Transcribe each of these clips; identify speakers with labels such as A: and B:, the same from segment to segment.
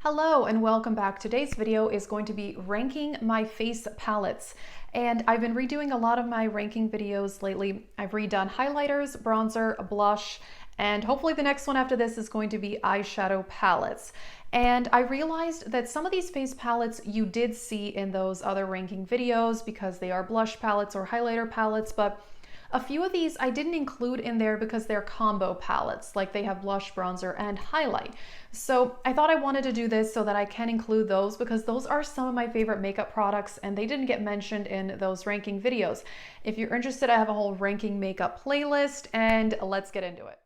A: Hello and welcome back. Today's video is going to be ranking my face palettes. And I've been redoing a lot of my ranking videos lately. I've redone highlighters, bronzer, blush, and hopefully the next one after this is going to be eyeshadow palettes. And I realized that some of these face palettes you did see in those other ranking videos because they are blush palettes or highlighter palettes, but a few of these I didn't include in there because they're combo palettes, like they have blush, bronzer, and highlight. So I thought I wanted to do this so that I can include those because those are some of my favorite makeup products and they didn't get mentioned in those ranking videos. If you're interested, I have a whole ranking makeup playlist and let's get into it.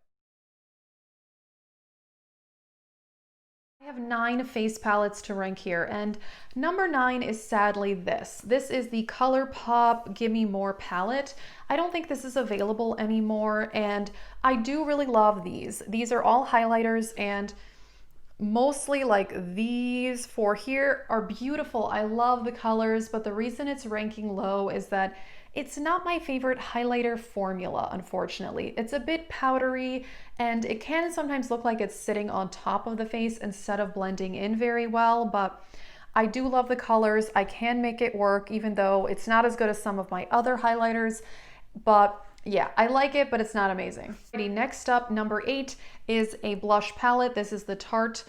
A: I have 9 face palettes to rank here, and number 9 is sadly this. This is the Colourpop Gimme More palette. I don't think this is available anymore, and I do really love these. These are all highlighters, and mostly like these 4 here are beautiful. I love the colors, but the reason it's ranking low is that it's not my favorite highlighter formula, unfortunately. It's a bit powdery and it can sometimes look like it's sitting on top of the face instead of blending in very well, but I do love the colors. I can make it work even though it's not as good as some of my other highlighters, but yeah, I like it, but it's not amazing. Next up, number 8 is a blush palette. This is the Tarte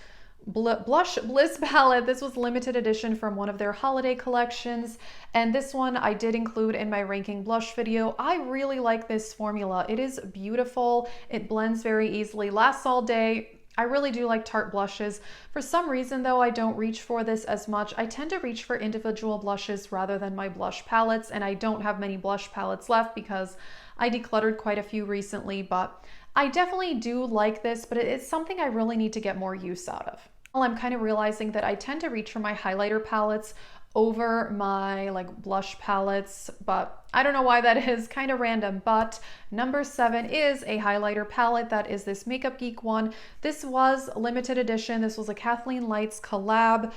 A: Blush Bliss palette. This was limited edition from one of their holiday collections, and this one I did include in my ranking blush video. I really like this formula. It is beautiful. It blends very easily, lasts all day. I really do like Tarte blushes. For some reason though, I don't reach for this as much. I tend to reach for individual blushes rather than my blush palettes, and I don't have many blush palettes left because I decluttered quite a few recently, but I definitely do like this, but it's something I really need to get more use out of. Well, I'm kind of realizing that I tend to reach for my highlighter palettes over my blush palettes, but I don't know why that is, kind of random. But number 7 is a highlighter palette. That is this Makeup Geek one. This was limited edition. This was a Kathleen Lights collab,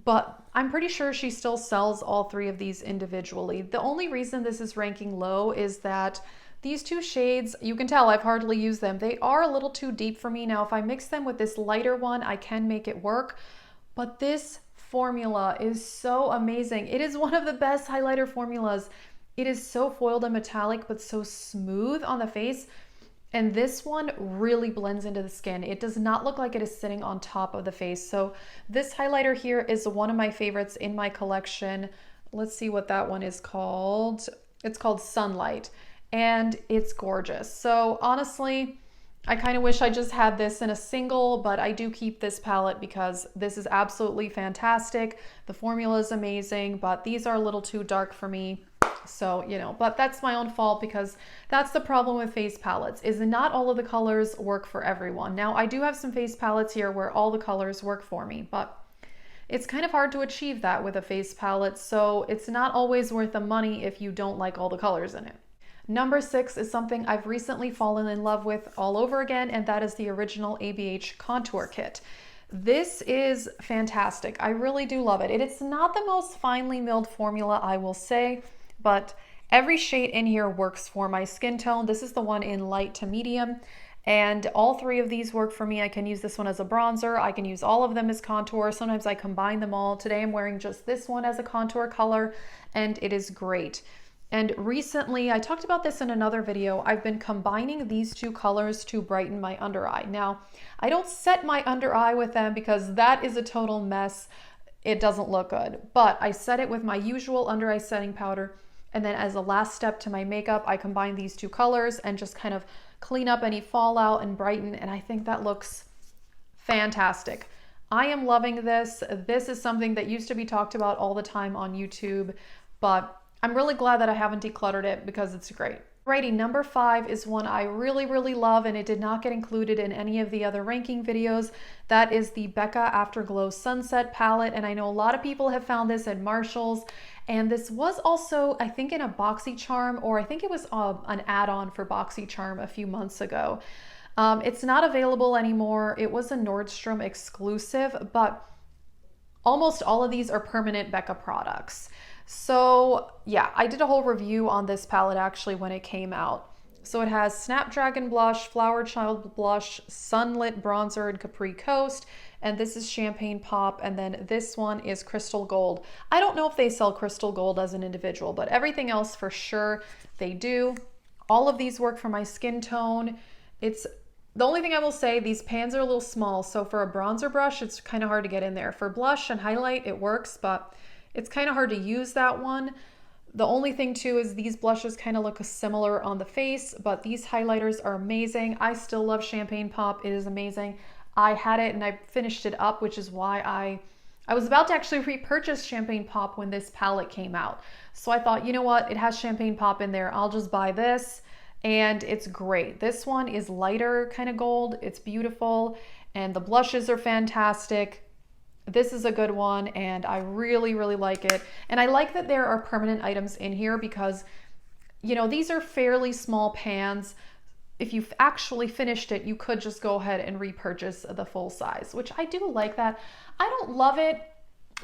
A: but I'm pretty sure she still sells all 3 of these individually. The only reason this is ranking low is that these 2 shades, you can tell I've hardly used them. They are a little too deep for me. Now, if I mix them with this lighter one, I can make it work, but this formula is so amazing. It is one of the best highlighter formulas. It is so foiled and metallic, but so smooth on the face. And this one really blends into the skin. It does not look like it is sitting on top of the face. So this highlighter here is one of my favorites in my collection. Let's see what that one is called. It's called Sunlight, and it's gorgeous. So honestly, I kind of wish I just had this in a single, but I do keep this palette because this is absolutely fantastic. The formula is amazing, but these are a little too dark for me. So, you know, but that's my own fault because that's the problem with face palettes, is not all of the colors work for everyone. Now, I do have some face palettes here where all the colors work for me, but it's kind of hard to achieve that with a face palette. So it's not always worth the money if you don't like all the colors in it. Number 6 is something I've recently fallen in love with all over again, and that is the original ABH contour kit. This is fantastic. I really do love it. It's not the most finely milled formula, I will say, but every shade in here works for my skin tone. This is the one in light to medium, and all 3 of these work for me. I can use this one as a bronzer. I can use all of them as contour. Sometimes I combine them all. Today I'm wearing just this one as a contour color, and it is great. And recently, I talked about this in another video, I've been combining these 2 colors to brighten my under eye. Now, I don't set my under eye with them because that is a total mess. It doesn't look good, but I set it with my usual under eye setting powder. And then as a last step to my makeup, I combine these 2 colors and just kind of clean up any fallout and brighten. And I think that looks fantastic. I am loving this. This is something that used to be talked about all the time on YouTube, but I'm really glad that I haven't decluttered it because it's great. Alrighty, number 5 is one I really, really love, and it did not get included in any of the other ranking videos. That is the Becca Afterglow Sunset palette, and I know a lot of people have found this at Marshall's, and this was also, I think, in a Boxycharm, or I think it was an add-on for Boxycharm a few months ago. It's not available anymore. It was a Nordstrom exclusive, but almost all of these are permanent Becca products. So yeah, I did a whole review on this palette actually when it came out. So it has Snapdragon Blush, Flower Child Blush, Sunlit Bronzer, and Capri Coast. and this is Champagne Pop, and then this one is Crystal Gold. I don't know if they sell Crystal Gold as an individual, but everything else for sure they do. All of these work for my skin tone. It's the only thing I will say, these pans are a little small, so for a bronzer brush, it's kind of hard to get in there. For blush and highlight, it works, but it's kind of hard to use that one. The only thing too is these blushes kind of look similar on the face, but these highlighters are amazing. I still love Champagne Pop. It is amazing. I had it and I finished it up, which is why I was about to actually repurchase Champagne Pop when this palette came out. So I thought, you know what? It has Champagne Pop in there. I'll just buy this. And it's great. This one is lighter kind of gold. It's beautiful. And the blushes are fantastic. This is a good one, and I really, really like it. And I like that there are permanent items in here because, you know, these are fairly small pans. If you've actually finished it, you could just go ahead and repurchase the full size, which I do like that. I don't love it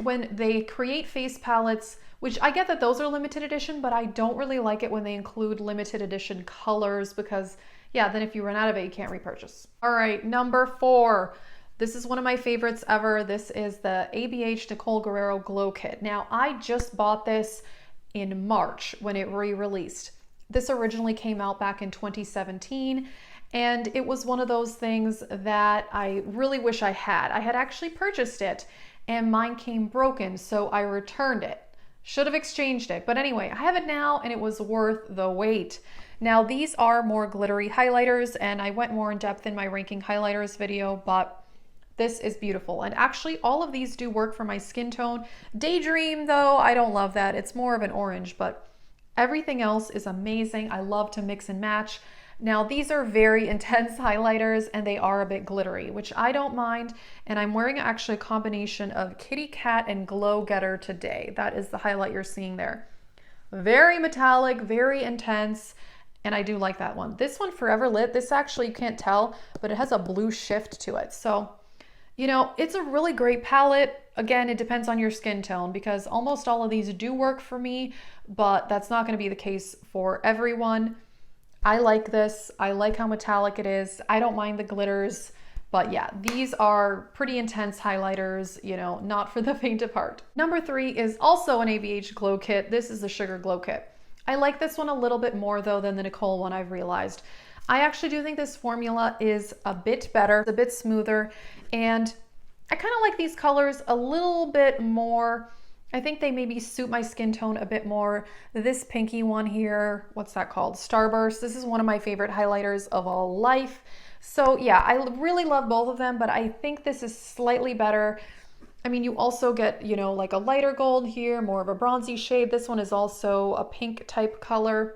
A: when they create face palettes, which I get that those are limited edition, but I don't really like it when they include limited edition colors because, yeah, then if you run out of it, you can't repurchase. All right, number 4. This is one of my favorites ever. This is the ABH Cole Guerrilla Glo Kit. Now, I just bought this in March when it re-released. This originally came out back in 2017, and it was one of those things that I really wish I had. I had actually purchased it, and mine came broken, so I returned it. Should have exchanged it, but anyway, I have it now, and it was worth the wait. Now, these are more glittery highlighters, and I went more in depth in my ranking highlighters video, but this is beautiful. And actually, all of these do work for my skin tone. Daydream, though, I don't love that. It's more of an orange, but everything else is amazing. I love to mix and match. Now, these are very intense highlighters, and they are a bit glittery, which I don't mind. And I'm wearing actually a combination of Kitty Cat and Glow Getter today. That is the highlight you're seeing there. Very metallic, very intense, and I do like that one. This one, Forever Lit, this actually, you can't tell, but it has a blue shift to it. So, you know, it's a really great palette. Again, it depends on your skin tone because almost all of these do work for me, but that's not going to be the case for everyone. I like this. I like how metallic it is. I don't mind the glitters, but yeah, these are pretty intense highlighters, you know, not for the faint of heart. Number 3 is also an ABH Glo Kit. This is the Sugar Glow Kit. I like this one a little bit more though than the Nicole one, I've realized. I actually do think this formula is a bit better, a bit smoother, and I kind of like these colors a little bit more. I think they maybe suit my skin tone a bit more. This pinky one here, what's that called? Starburst. This is one of my favorite highlighters of all life. So yeah, I really love both of them, but I think this is slightly better. I mean, you also get, you know, like a lighter gold here, more of a bronzy shade. This one is also a pink type color.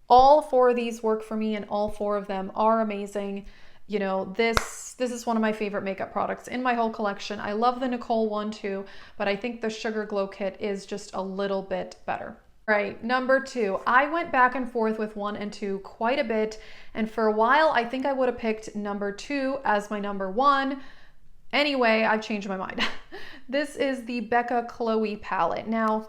A: All 4 of these work for me, and all 4 of them are amazing. You know, this is one of my favorite makeup products in my whole collection. I love the Nicole one too, but I think the Sugar Glow Kit is just a little bit better. All right, number 2. I went back and forth with 1 and 2 quite a bit, and for a while I think I would have picked number 2 as my number 1. Anyway, I've changed my mind. This is the Becca Cloe palette. Now,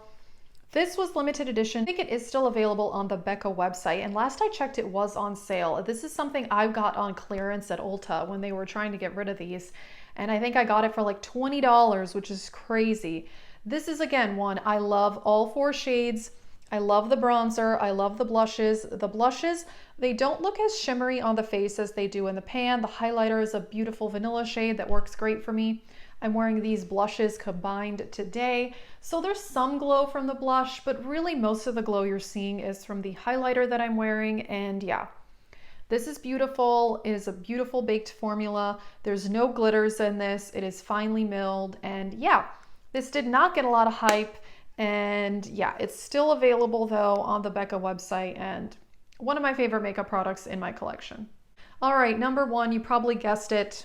A: this was limited edition. I think it is still available on the Becca website, and last I checked it was on sale. This is something I got on clearance at Ulta when they were trying to get rid of these, and I think I got it for like $20, which is crazy. This is, again, one I love all 4 shades. I love the bronzer. I love the blushes. The blushes, they don't look as shimmery on the face as they do in the pan. The highlighter is a beautiful vanilla shade that works great for me. I'm wearing these blushes combined today. So there's some glow from the blush, but really most of the glow you're seeing is from the highlighter that I'm wearing. And yeah, this is beautiful. It is a beautiful baked formula. There's no glitters in this. It is finely milled. And yeah, this did not get a lot of hype. And yeah, it's still available though on the Becca website, and one of my favorite makeup products in my collection. All right, number 1, you probably guessed it.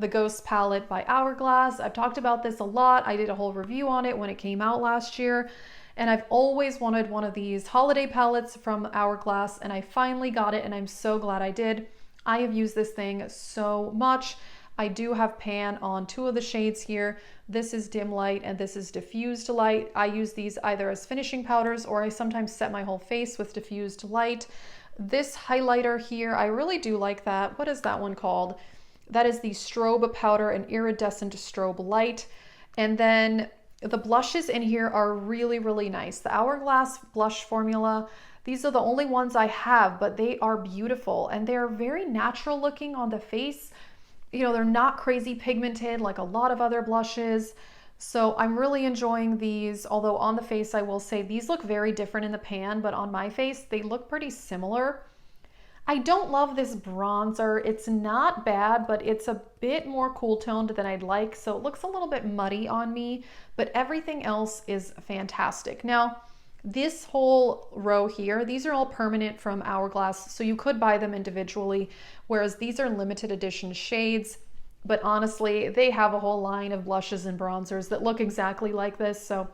A: The Ghost palette by Hourglass. I've talked about this a lot. I did a whole review on it when it came out last year, and I've always wanted one of these holiday palettes from Hourglass, and I finally got it, and I'm so glad I did. I have used this thing so much. I do have pan on 2 of the shades here. This is dim light and this is diffused light. I use these either as finishing powders, or I sometimes set my whole face with diffused light. This highlighter here, I really do like that. What is that one called? That is the Strobe Powder and Iridescent Strobe Light. And then the blushes in here are really, really nice. The Hourglass blush formula, these are the only ones I have, but they are beautiful and they're very natural looking on the face. You know, they're not crazy pigmented like a lot of other blushes. So I'm really enjoying these, although on the face I will say these look very different in the pan, but on my face they look pretty similar. I don't love this bronzer. It's not bad, but it's a bit more cool toned than I'd like, so it looks a little bit muddy on me, but everything else is fantastic. Now, this whole row here, these are all permanent from Hourglass, so you could buy them individually, whereas these are limited edition shades. But honestly, they have a whole line of blushes and bronzers that look exactly like this, so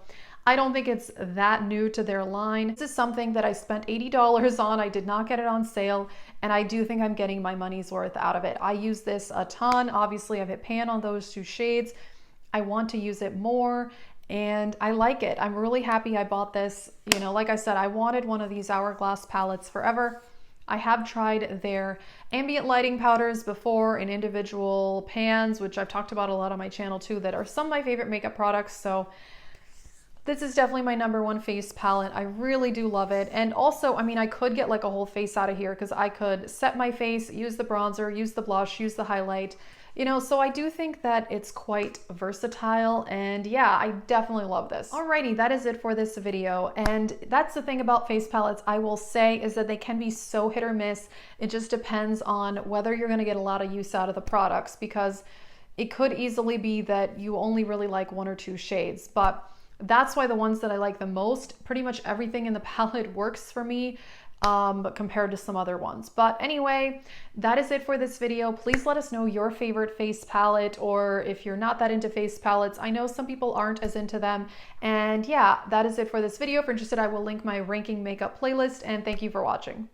A: I don't think it's that new to their line. This is something that I spent $80 on. I did not get it on sale, and I do think I'm getting my money's worth out of it. I use this a ton. Obviously, I've hit pan on those two shades. I want to use it more, and I like it. I'm really happy I bought this. You know, like I said, I wanted one of these Hourglass palettes forever. I have tried their ambient lighting powders before in individual pans, which I've talked about a lot on my channel too, that are some of my favorite makeup products. So this is definitely my #1 face palette. I really do love it. And also, I mean, I could get like a whole face out of here because I could set my face, use the bronzer, use the blush, use the highlight, you know, so I do think that it's quite versatile, and yeah, I definitely love this. Alrighty, that is it for this video. And that's the thing about face palettes, I will say, is that they can be so hit or miss. It just depends on whether you're gonna get a lot of use out of the products, because it could easily be that you only really like 1 or 2 shades, but that's why the ones that I like the most, pretty much everything in the palette works for me. Compared to some other ones. But anyway, that is it for this video. Please let us know your favorite face palette, or if you're not that into face palettes. I know some people aren't as into them. And yeah, that is it for this video. If you're interested, I will link my ranking makeup playlist, and thank you for watching.